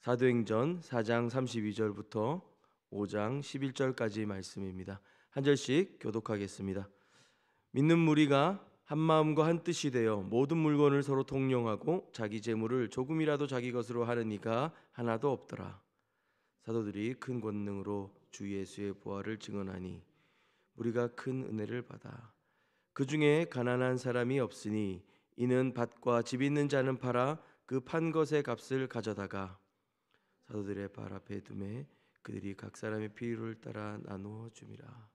사도행전 4장 32절부터 5장 11절까지 말씀입니다. 한 절씩 교독하겠습니다. 믿는 무리가 한 마음과 한 뜻이 되어 모든 물건을 서로 통용하고 자기 재물을 조금이라도 자기 것으로 하는 이가 하나도 없더라. 사도들이 큰 권능으로 주 예수의 부활을 증언하니 우리가 큰 은혜를 받아 그 중에 가난한 사람이 없으니 이는 밭과 집 있는 자는 팔아 그 판 것의 값을 가져다가 사도들의 발 앞에 두매 그들이 각 사람의 필요를 따라 나누어 줌이라.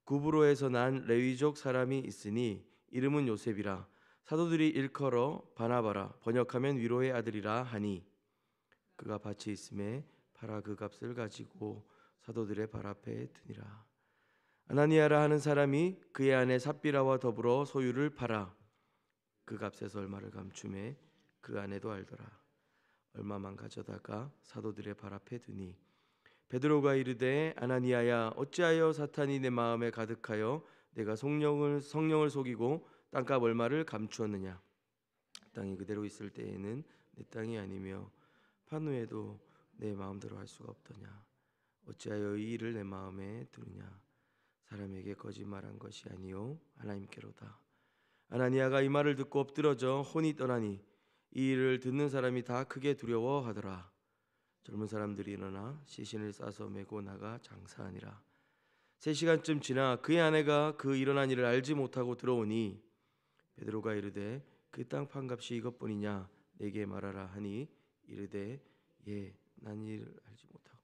구브로에서 난 레위족 사람이 있으니 이름은 요셉이라. 사도들이 일컬어 바나바라 번역하면 위로의 아들이라 하니 그가 밭이 있음에 팔아 그 값을 가지고 사도들의 발 앞에 드니라. 아나니아라 하는 사람이 그의 아내 삽비라와 더불어 소유를 팔아 그 값에서 얼마를 감추매 그 아내도 알더라. 얼마만 가져다가 사도들의 발 앞에 두니 베드로가 이르되 아나니아야 어찌하여 사탄이 내 마음에 가득하여 내가 성령을 속이고 땅값 얼마를 감추었느냐. 땅이 그대로 있을 때에는 내 땅이 아니며 판 후에도 내 마음대로 할 수가 없더냐. 어찌하여 이 일을 내 마음에 두느냐. 사람에게 거짓말한 것이 아니요 하나님께로다. 아나니아가 이 말을 듣고 엎드러져 혼이 떠나니 이 일을 듣는 사람이 다 크게 두려워하더라. 젊은 사람들이 일어나 시신을 싸서 메고 나가 장사하니라. 3시간쯤 지나 그의 아내가 그 일어난 일을 알지 못하고 들어오니 베드로가 이르되 그 땅 판값이 이것뿐이냐 내게 말하라 하니 이르되 예 난 이 일을 알지 못하고.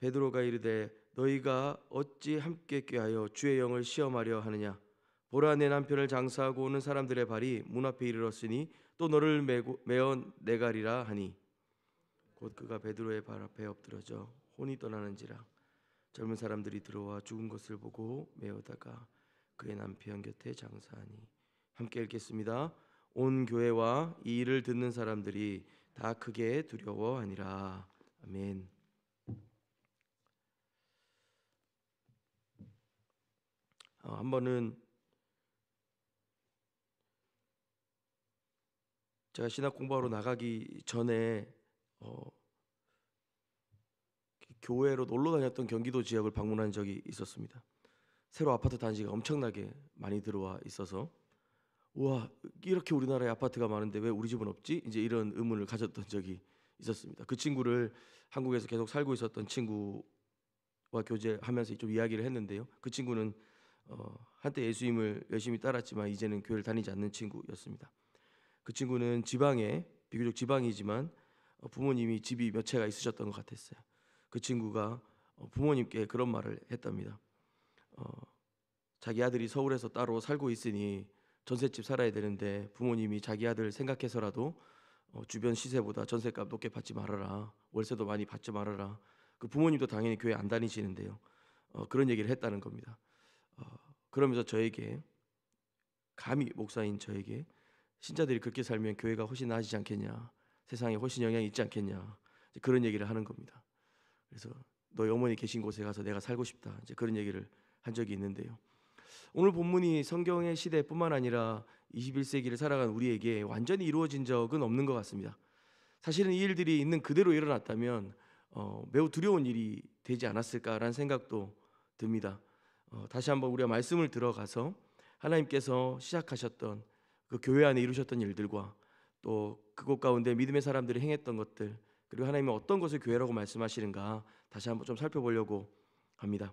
베드로가 이르되 너희가 어찌 함께 꾀하여 주의 영을 시험하려 하느냐. 보라 내 남편을 장사하고 오는 사람들의 발이 문 앞에 이르렀으니 또 너를 메어 내가리라 하니 곧 그가 베드로의 발 앞에 엎드러져 혼이 떠나는지라. 젊은 사람들이 들어와 죽은 것을 보고 메어다가 그의 남편 곁에 장사하니. 함께 읽겠습니다. 온 교회와 이 일을 듣는 사람들이 다 크게 두려워하니라. 아멘. 한 번은 제가 신학 공부하러 나가기 전에 교회로 놀러 다녔던 경기도 지역을 방문한 적이 있었습니다. 새로 아파트 단지가 엄청나게 많이 들어와 있어서 우와 이렇게 우리나라에 아파트가 많은데 왜 우리 집은 없지? 이제 이런 의문을 가졌던 적이 있었습니다. 그 친구를 한국에서 계속 살고 있었던 친구와 교제하면서 좀 이야기를 했는데요. 그 친구는 한때 예수님을 열심히 따랐지만 이제는 교회를 다니지 않는 친구였습니다. 그 친구는 지방에 비교적 지방이지만 부모님이 집이 몇 채가 있으셨던 것 같았어요. 그 친구가 부모님께 그런 말을 했답니다. 자기 아들이 서울에서 따로 살고 있으니 전셋집 살아야 되는데 부모님이 자기 아들 생각해서라도 주변 시세보다 전셋값 높게 받지 말아라. 월세도 많이 받지 말아라. 그 부모님도 당연히 교회 안 다니시는데요. 그런 얘기를 했다는 겁니다. 그러면서 저에게 감히 목사인 저에게 신자들이 그렇게 살면 교회가 훨씬 나아지지 않겠냐, 세상에 훨씬 영향이 있지 않겠냐, 그런 얘기를 하는 겁니다. 그래서 너희 어머니 계신 곳에 가서 내가 살고 싶다, 이제 그런 얘기를 한 적이 있는데요. 오늘 본문이 성경의 시대뿐만 아니라 21세기를 살아간 우리에게 완전히 이루어진 적은 없는 것 같습니다. 사실은 이 일들이 있는 그대로 일어났다면 매우 두려운 일이 되지 않았을까라는 생각도 듭니다. 다시 한번 우리가 말씀을 들어가서 하나님께서 시작하셨던 그 교회 안에 이루셨던 일들과 또 그곳 가운데 믿음의 사람들이 행했던 것들, 그리고 하나님이 어떤 것을 교회라고 말씀하시는가 다시 한번 좀 살펴보려고 합니다.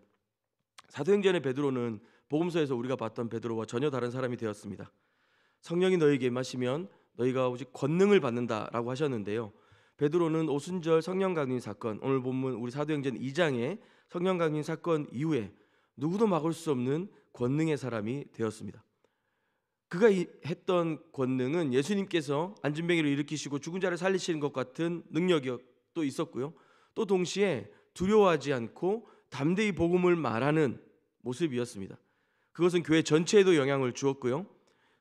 사도행전의 베드로는 복음서에서 우리가 봤던 베드로와 전혀 다른 사람이 되었습니다. 성령이 너희에게 임하시면 너희가 오직 권능을 받는다라고 하셨는데요. 베드로는 오순절 성령 강림 사건, 오늘 본문 우리 사도행전 2장의 성령 강림 사건 이후에 누구도 막을 수 없는 권능의 사람이 되었습니다. 그가 했던 권능은 예수님께서 안진뱅이를 일으키시고 죽은 자를 살리시는 것 같은 능력이 또 있었고요. 또 동시에 두려워하지 않고 담대히 복음을 말하는 모습이었습니다. 그것은 교회 전체에도 영향을 주었고요.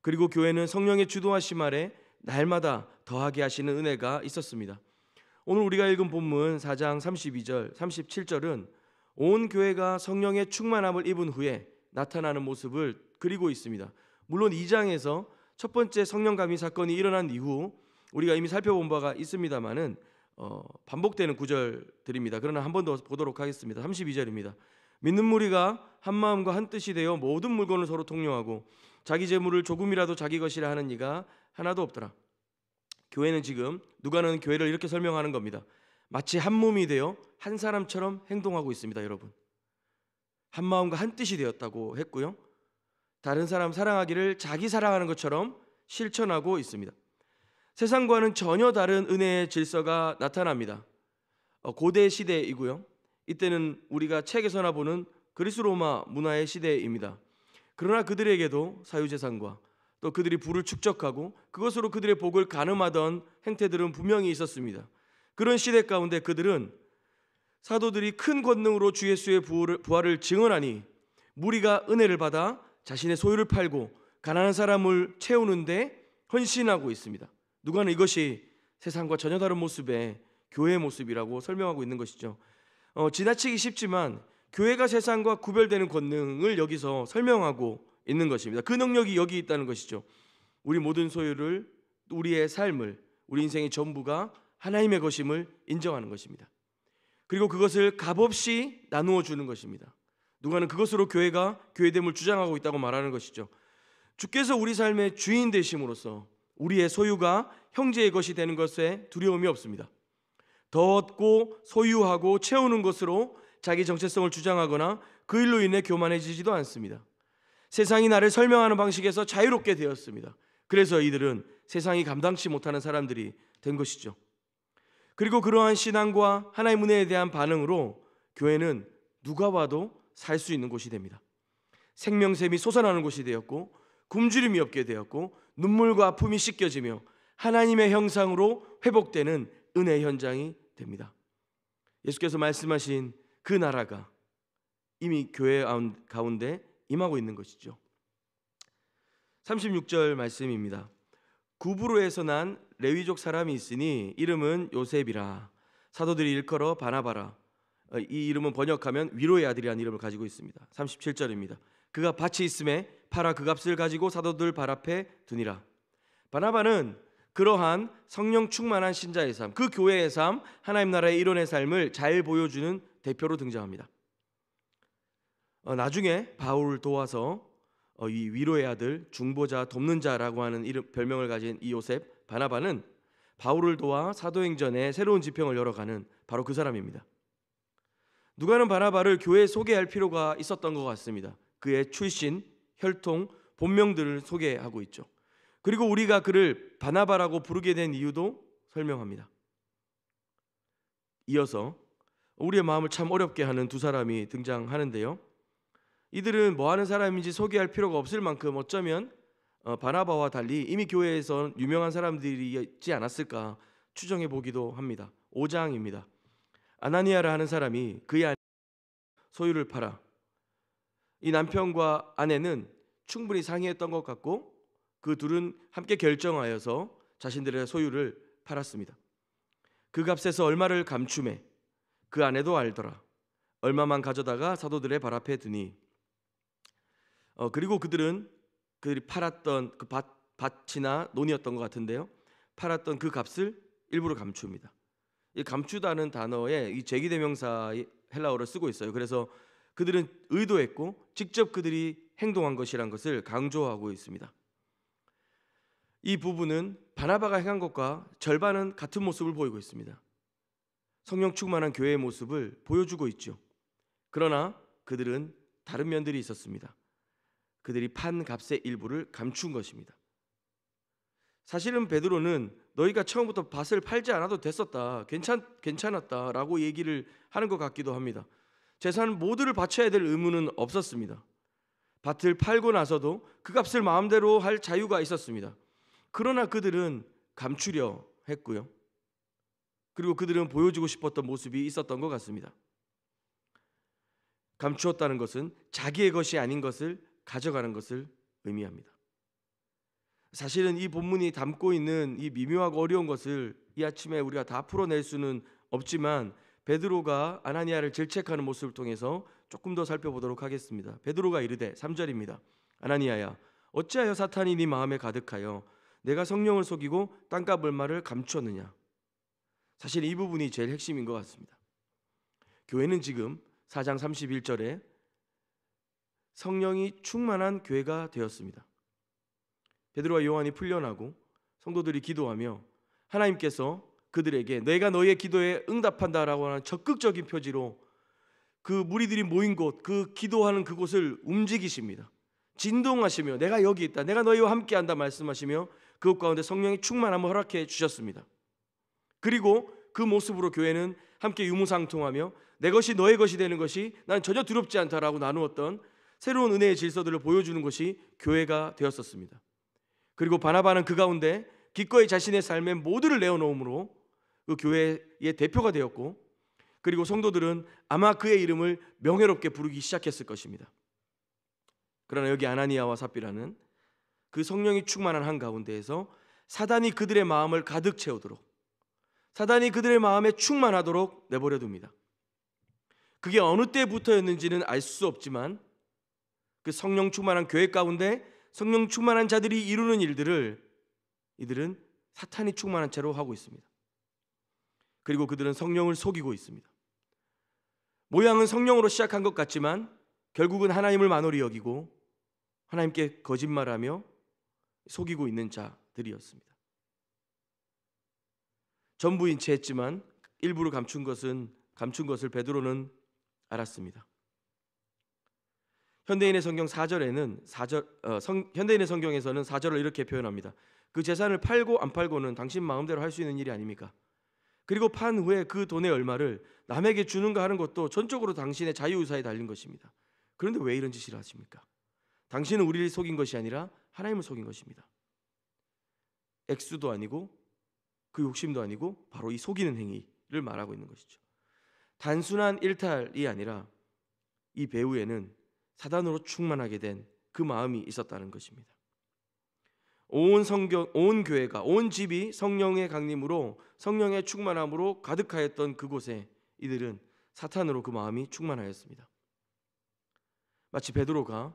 그리고 교회는 성령의 주도하심 아래 날마다 더하게 하시는 은혜가 있었습니다. 오늘 우리가 읽은 본문 4장 32절, 37절은 온 교회가 성령의 충만함을 입은 후에 나타나는 모습을 그리고 있습니다. 물론 2장에서 첫 번째 성령 감리 사건이 일어난 이후 우리가 이미 살펴본 바가 있습니다만은 반복되는 구절들입니다. 그러나 한 번 더 보도록 하겠습니다. 32절입니다. 믿는 무리가 한 마음과 한 뜻이 되어 모든 물건을 서로 통용하고 자기 재물을 조금이라도 자기 것이라 하는 이가 하나도 없더라. 교회는 지금 누가는 교회를 이렇게 설명하는 겁니다. 마치 한 몸이 되어 한 사람처럼 행동하고 있습니다. 여러분, 한 마음과 한 뜻이 되었다고 했고요, 다른 사람 사랑하기를 자기 사랑하는 것처럼 실천하고 있습니다. 세상과는 전혀 다른 은혜의 질서가 나타납니다. 고대 시대이고요, 이때는 우리가 책에서나 보는 그리스 로마 문화의 시대입니다. 그러나 그들에게도 사유재산과 또 그들이 부를 축적하고 그것으로 그들의 복을 가늠하던 행태들은 분명히 있었습니다. 그런 시대 가운데 그들은 사도들이 큰 권능으로 주 예수의 부활을 증언하니 무리가 은혜를 받아 자신의 소유를 팔고 가난한 사람을 채우는데 헌신하고 있습니다. 누가는 이것이 세상과 전혀 다른 모습의 교회의 모습이라고 설명하고 있는 것이죠. 지나치기 쉽지만 교회가 세상과 구별되는 권능을 여기서 설명하고 있는 것입니다. 그 능력이 여기 있다는 것이죠. 우리 모든 소유를, 우리의 삶을, 우리 인생의 전부가 하나님의 것임을 인정하는 것입니다. 그리고 그것을 값없이 나누어 주는 것입니다. 누가는 그것으로 교회가 교회됨을 주장하고 있다고 말하는 것이죠. 주께서 우리 삶의 주인 되심으로써 우리의 소유가 형제의 것이 되는 것에 두려움이 없습니다. 더 얻고 소유하고 채우는 것으로 자기 정체성을 주장하거나 그 일로 인해 교만해지지도 않습니다. 세상이 나를 설명하는 방식에서 자유롭게 되었습니다. 그래서 이들은 세상이 감당치 못하는 사람들이 된 것이죠. 그리고 그러한 신앙과 하나님의 은혜에 대한 반응으로 교회는 누가 와도 살 수 있는 곳이 됩니다. 생명샘이 솟아나는 곳이 되었고 굶주림이 없게 되었고 눈물과 아픔이 씻겨지며 하나님의 형상으로 회복되는 은혜의 현장이 됩니다. 예수께서 말씀하신 그 나라가 이미 교회 가운데 임하고 있는 것이죠. 36절 말씀입니다. 구브로에서 난 레위족 사람이 있으니 이름은 요셉이라. 사도들이 일컬어 바나바라. 이 이름은 번역하면 위로의 아들이라는 이름을 가지고 있습니다. 37절입니다. 그가 밭이 있음에 팔아 그 값을 가지고 사도들 발 앞에 두니라. 바나바는 그러한 성령 충만한 신자의 삶, 그 교회의 삶, 하나님 나라의 일원의 삶을 잘 보여주는 대표로 등장합니다. 나중에 바울을 도와서 이 위로의 아들, 중보자, 돕는 자라고 하는 별명을 가진 이 요셉 바나바는 바울을 도와 사도행전에 새로운 지평을 열어가는 바로 그 사람입니다. 누가는 바나바를 교회에 소개할 필요가 있었던 것 같습니다. 그의 출신, 혈통, 본명들을 소개하고 있죠. 그리고 우리가 그를 바나바라고 부르게 된 이유도 설명합니다. 이어서 우리의 마음을 참 어렵게 하는 두 사람이 등장하는데요, 이들은 뭐 하는 사람인지 소개할 필요가 없을 만큼 어쩌면 바나바와 달리 이미 교회에서 유명한 사람들이지 않았을까 추정해 보기도 합니다. 5장입니다. 아나니아라 하는 사람이 그의 아내 소유를 팔아 이 남편과 아내는 충분히 상의했던 것 같고 그 둘은 함께 결정하여서 자신들의 소유를 팔았습니다. 그 값에서 얼마를 감춤해 그 아내도 알더라. 얼마만 가져다가 사도들의 발 앞에 두니 그리고 그들이 팔았던 그 밭이나 논이었던 것 같은데요, 팔았던 그 값을 일부러 감춥니다. 이 감추다는 단어에 이 제기대명사 헬라어를 쓰고 있어요. 그래서 그들은 의도했고 직접 그들이 행동한 것이란 것을 강조하고 있습니다. 이 부분은 바나바가 행한 것과 절반은 같은 모습을 보이고 있습니다. 성령 충만한 교회의 모습을 보여주고 있죠. 그러나 그들은 다른 면들이 있었습니다. 그들이 판 값의 일부를 감춘 것입니다. 사실은 베드로는 너희가 처음부터 밭을 팔지 않아도 됐었다, 괜찮았다 라고 얘기를 하는 것 같기도 합니다. 재산 모두를 바쳐야 될 의무는 없었습니다. 밭을 팔고 나서도 그 값을 마음대로 할 자유가 있었습니다. 그러나 그들은 감추려 했고요, 그리고 그들은 보여주고 싶었던 모습이 있었던 것 같습니다. 감추었다는 것은 자기의 것이 아닌 것을 가져가는 것을 의미합니다. 사실은 이 본문이 담고 있는 이 미묘하고 어려운 것을 이 아침에 우리가 다 풀어낼 수는 없지만 베드로가 아나니아를 질책하는 모습을 통해서 조금 더 살펴보도록 하겠습니다. 베드로가 이르되 3절입니다. 아나니아야, 어찌하여 사탄이 네 마음에 가득하여 내가 성령을 속이고 땅값 얼마를 감추었느냐. 사실 이 부분이 제일 핵심인 것 같습니다. 교회는 지금 4장 31절에 성령이 충만한 교회가 되었습니다. 베드로와 요한이 풀려나고 성도들이 기도하며 하나님께서 그들에게 내가 너희의 기도에 응답한다라고 하는 적극적인 표지로 그 무리들이 모인 곳, 그 기도하는 그곳을 움직이십니다. 진동하시며 내가 여기 있다, 내가 너희와 함께한다 말씀하시며 그곳 가운데 성령의 충만함을 허락해 주셨습니다. 그리고 그 모습으로 교회는 함께 유무상통하며 내 것이 너의 것이 되는 것이 난 전혀 두렵지 않다라고 나누었던 새로운 은혜의 질서들을 보여주는 것이 교회가 되었었습니다. 그리고 바나바는 그 가운데 기꺼이 자신의 삶의 모두를 내어놓음으로 그 교회의 대표가 되었고, 그리고 성도들은 아마 그의 이름을 명예롭게 부르기 시작했을 것입니다. 그러나 여기 아나니아와 삽비라는 그 성령이 충만한 한가운데에서 사단이 그들의 마음을 가득 채우도록, 사단이 그들의 마음에 충만하도록 내버려 둡니다. 그게 어느 때부터였는지는 알 수 없지만 그 성령 충만한 교회 가운데 성령 충만한 자들이 이루는 일들을 이들은 사탄이 충만한 채로 하고 있습니다. 그리고 그들은 성령을 속이고 있습니다. 모양은 성령으로 시작한 것 같지만 결국은 하나님을 만홀히 여기고 하나님께 거짓말하며 속이고 있는 자들이었습니다. 전부인 채 했지만 일부를 감춘 것을 베드로는 알았습니다. 현대인의 성경 4절에는 현대인의 성경에서는 4절을 이렇게 표현합니다. 그 재산을 팔고 안 팔고는 당신 마음대로 할 수 있는 일이 아닙니까? 그리고 판 후에 그 돈의 얼마를 남에게 주는가 하는 것도 전적으로 당신의 자유의사에 달린 것입니다. 그런데 왜 이런 짓을 하십니까? 당신은 우리를 속인 것이 아니라 하나님을 속인 것입니다. 액수도 아니고 그 욕심도 아니고 바로 이 속이는 행위를 말하고 있는 것이죠. 단순한 일탈이 아니라 이 배후에는 사단으로 충만하게 된 그 마음이 있었다는 것입니다. 온 교회가, 온 집이 성령의 강림으로 성령의 충만함으로 가득하였던 그곳에 이들은 사탄으로 그 마음이 충만하였습니다. 마치 베드로가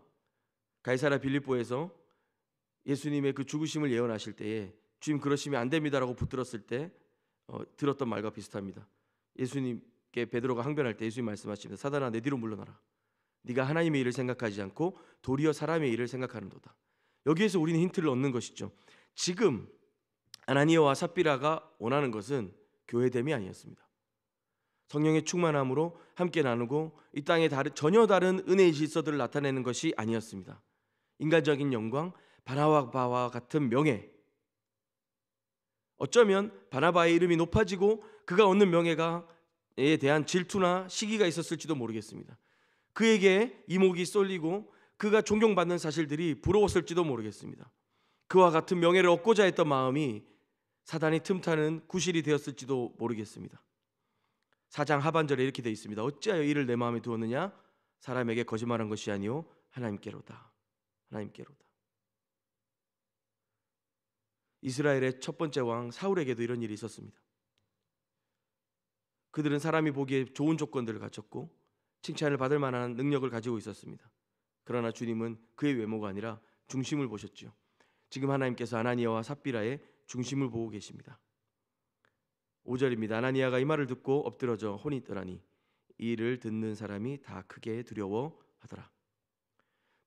가이사랴 빌립보에서 예수님의 그 죽으심을 예언하실 때에 주님 그러시면 안 됩니다라고 붙들었을 때 들었던 말과 비슷합니다. 예수님께 베드로가 항변할 때 예수님 말씀하십니다. 사단아 내 뒤로 물러나라. 네가 하나님의 일을 생각하지 않고 도리어 사람의 일을 생각하는도다. 여기에서 우리는 힌트를 얻는 것이죠. 지금 아나니아와 삽비라가 원하는 것은 교회됨이 아니었습니다. 성령의 충만함으로 함께 나누고 이 땅에 전혀 다른 은혜의 질서들을 나타내는 것이 아니었습니다. 인간적인 영광, 바나바와 같은 명예, 어쩌면 바나바의 이름이 높아지고 그가 얻는 명예에 대한 질투나 시기가 있었을지도 모르겠습니다. 그에게 이목이 쏠리고 그가 존경받는 사실들이 부러웠을지도 모르겠습니다. 그와 같은 명예를 얻고자 했던 마음이 사단이 틈타는 구실이 되었을지도 모르겠습니다. 4장 하반절에 이렇게 되어 있습니다. 어찌하여 이를 내 마음에 두었느냐? 사람에게 거짓말한 것이 아니요 하나님께로다. 하나님께로다. 이스라엘의 첫 번째 왕 사울에게도 이런 일이 있었습니다. 그들은 사람이 보기에 좋은 조건들을 갖췄고 칭찬을 받을 만한 능력을 가지고 있었습니다. 그러나 주님은 그의 외모가 아니라 중심을 보셨죠. 지금 하나님께서 아나니아와 삽비라의 중심을 보고 계십니다. 5절입니다. 아나니아가 이 말을 듣고 엎드러져 혼이 떠나니 이 일을 듣는 사람이 다 크게 두려워하더라.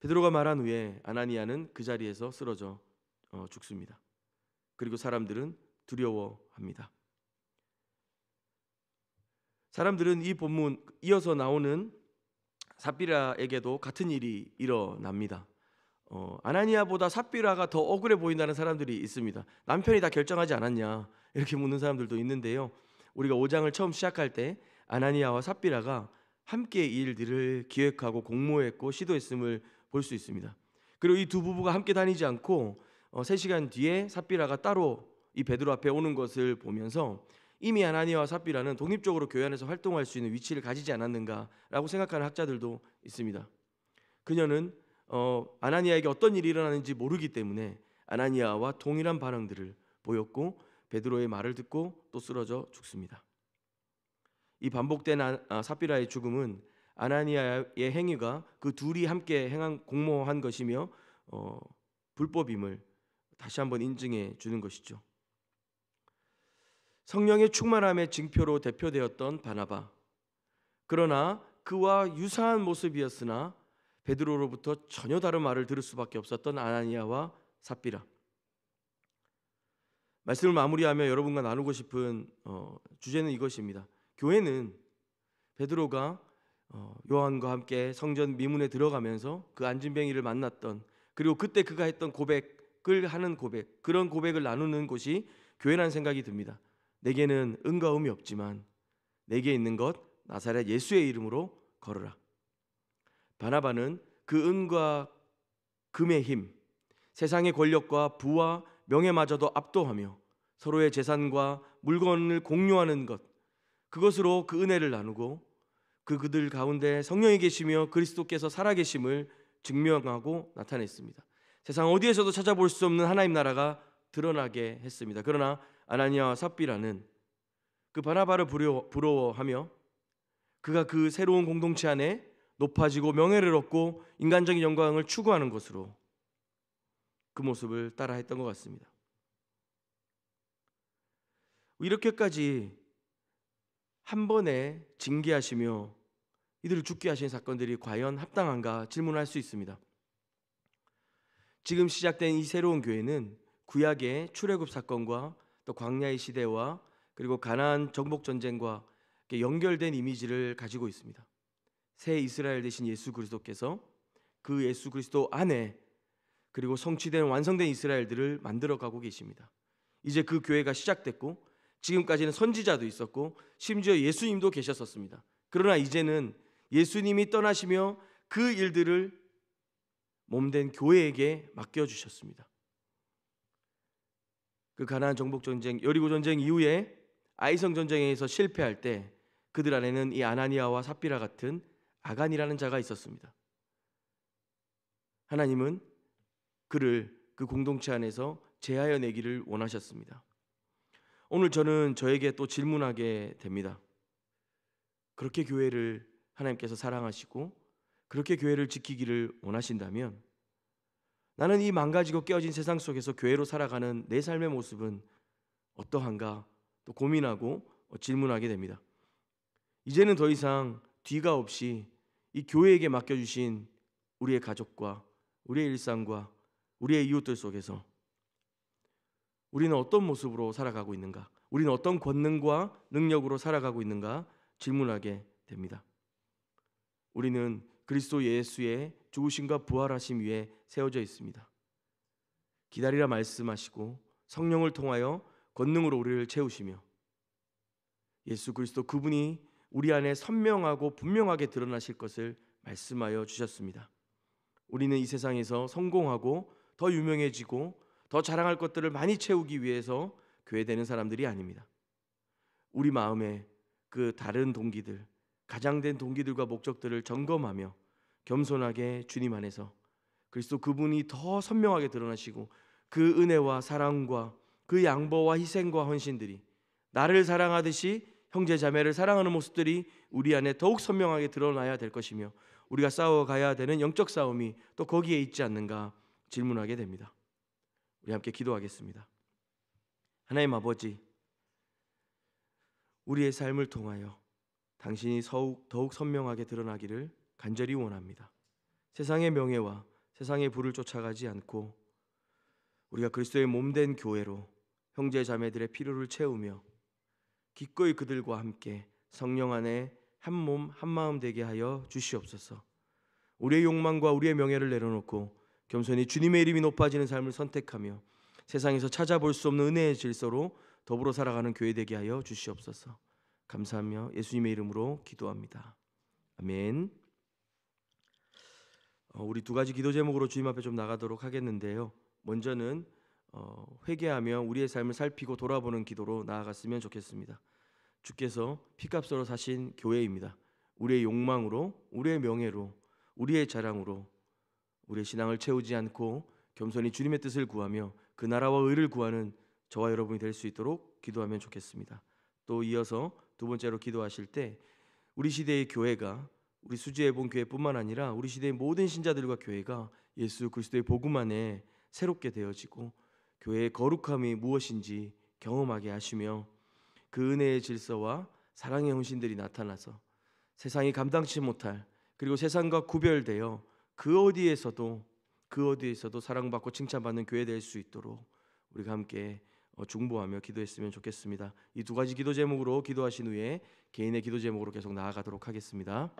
베드로가 말한 후에 아나니아는 그 자리에서 쓰러져 죽습니다. 그리고 사람들은 두려워합니다. 사람들은 이 본문 이어서 나오는 삽비라에게도 같은 일이 일어납니다. 아나니아보다 삽비라가 더 억울해 보인다는 사람들이 있습니다. 남편이 다 결정하지 않았냐 이렇게 묻는 사람들도 있는데요. 우리가 5장을 처음 시작할 때 아나니아와 삽비라가 함께 이 일들을 기획하고 공모했고 시도했음을 볼 수 있습니다. 그리고 이 두 부부가 함께 다니지 않고 3시간 뒤에 삽비라가 따로 이 베드로 앞에 오는 것을 보면서 이미 아나니아와 삽비라는 독립적으로 교회 안에서 활동할 수 있는 위치를 가지지 않았는가라고 생각하는 학자들도 있습니다. 그녀는 아나니아에게 어떤 일이 일어나는지 모르기 때문에 아나니아와 동일한 반응들을 보였고 베드로의 말을 듣고 또 쓰러져 죽습니다. 이 반복된 삽비라의 죽음은 아나니아의 행위가 그 둘이 함께 공모한 것이며 불법임을 다시 한번 인증해 주는 것이죠. 성령의 충만함의 징표로 대표되었던 바나바. 그러나 그와 유사한 모습이었으나 베드로로부터 전혀 다른 말을 들을 수밖에 없었던 아나니아와 삽비라. 말씀을 마무리하며 여러분과 나누고 싶은 주제는 이것입니다. 교회는 베드로가 요한과 함께 성전 미문에 들어가면서 그 안진뱅이를 만났던, 그리고 그때 그가 했던 고백을 하는 고백, 그런 고백을 나누는 곳이 교회라는 생각이 듭니다. 내게는 은과 음이 없지만 내게 있는 것 나사렛 예수의 이름으로 걸어라. 바나바는 그 은과 금의 힘, 세상의 권력과 부와 명예마저도 압도하며 서로의 재산과 물건을 공유하는 것, 그것으로 그 은혜를 나누고 그들 가운데 성령이 계시며 그리스도께서 살아계심을 증명하고 나타냈습니다. 세상 어디에서도 찾아볼 수 없는 하나님 나라가 드러나게 했습니다. 그러나 아나니아와 삽비라는 그 바나바를 부러워하며 그가 그 새로운 공동체 안에 높아지고 명예를 얻고 인간적인 영광을 추구하는 것으로 그 모습을 따라했던 것 같습니다. 이렇게까지 한 번에 징계하시며 이들을 죽게 하신 사건들이 과연 합당한가 질문할 수 있습니다. 지금 시작된 이 새로운 교회는 구약의 출애굽 사건과 또 광야의 시대와 그리고 가나안 정복 전쟁과 연결된 이미지를 가지고 있습니다. 새 이스라엘 되신 예수 그리스도께서 그 예수 그리스도 안에 그리고 성취된 완성된 이스라엘들을 만들어가고 계십니다. 이제 그 교회가 시작됐고 지금까지는 선지자도 있었고 심지어 예수님도 계셨었습니다. 그러나 이제는 예수님이 떠나시며 그 일들을 몸된 교회에게 맡겨주셨습니다. 그 가나안 정복 전쟁, 여리고 전쟁 이후에 아이성 전쟁에서 실패할 때 그들 안에는 이 아나니아와 삽비라 같은 아간이라는 자가 있었습니다. 하나님은 그를 그 공동체 안에서 제하여 내기를 원하셨습니다. 오늘 저는 저에게 또 질문하게 됩니다. 그렇게 교회를 하나님께서 사랑하시고 그렇게 교회를 지키기를 원하신다면 나는 이 망가지고 깨어진 세상 속에서 교회로 살아가는 내 삶의 모습은 어떠한가 또 고민하고 질문하게 됩니다. 이제는 더 이상 뒤가 없이 이 교회에게 맡겨주신 우리의 가족과 우리의 일상과 우리의 이웃들 속에서 우리는 어떤 모습으로 살아가고 있는가? 우리는 어떤 권능과 능력으로 살아가고 있는가? 질문하게 됩니다. 우리는 그리스도 예수의 죽으심과 부활하심 위에 세워져 있습니다. 기다리라 말씀하시고 성령을 통하여 권능으로 우리를 채우시며 예수 그리스도 그분이 우리 안에 선명하고 분명하게 드러나실 것을 말씀하여 주셨습니다. 우리는 이 세상에서 성공하고 더 유명해지고 더 자랑할 것들을 많이 채우기 위해서 교회되는 사람들이 아닙니다. 우리 마음에 그 다른 동기들, 가장된 동기들과 목적들을 점검하며 겸손하게 주님 안에서 그리스도 그분이 더 선명하게 드러나시고 그 은혜와 사랑과 그 양보와 희생과 헌신들이 나를 사랑하듯이 형제 자매를 사랑하는 모습들이 우리 안에 더욱 선명하게 드러나야 될 것이며 우리가 싸워가야 되는 영적 싸움이 또 거기에 있지 않는가 질문하게 됩니다. 우리 함께 기도하겠습니다. 하나님 아버지, 우리의 삶을 통하여 당신이 더욱 선명하게 드러나기를 간절히 원합니다. 세상의 명예와 세상의 부를 쫓아가지 않고 우리가 그리스도의 몸된 교회로 형제 자매들의 필요를 채우며 기꺼이 그들과 함께 성령 안에 한 몸 한 마음 되게 하여 주시옵소서. 우리의 욕망과 우리의 명예를 내려놓고 겸손히 주님의 이름이 높아지는 삶을 선택하며 세상에서 찾아볼 수 없는 은혜의 질서로 더불어 살아가는 교회 되게 하여 주시옵소서. 감사하며 예수님의 이름으로 기도합니다. 아멘. 우리 두 가지 기도 제목으로 주님 앞에 좀 나가도록 하겠는데요. 먼저는 회개하며 우리의 삶을 살피고 돌아보는 기도로 나아갔으면 좋겠습니다. 주께서 피값으로 사신 교회입니다. 우리의 욕망으로, 우리의 명예로, 우리의 자랑으로 우리의 신앙을 채우지 않고 겸손히 주님의 뜻을 구하며 그 나라와 의를 구하는 저와 여러분이 될 수 있도록 기도하면 좋겠습니다. 또 이어서 두 번째로 기도하실 때 우리 시대의 교회가 우리 수지애본 교회뿐만 아니라 우리 시대의 모든 신자들과 교회가 예수 그리스도의 복음 안에 새롭게 되어지고 교회의 거룩함이 무엇인지 경험하게 하시며 그 은혜의 질서와 사랑의 헌신들이 나타나서 세상이 감당치 못할, 그리고 세상과 구별되어 그 어디에서도 사랑받고 칭찬받는 교회 될 수 있도록 우리가 함께 중보하며 기도했으면 좋겠습니다. 이 두 가지 기도 제목으로 기도하신 후에 개인의 기도 제목으로 계속 나아가도록 하겠습니다.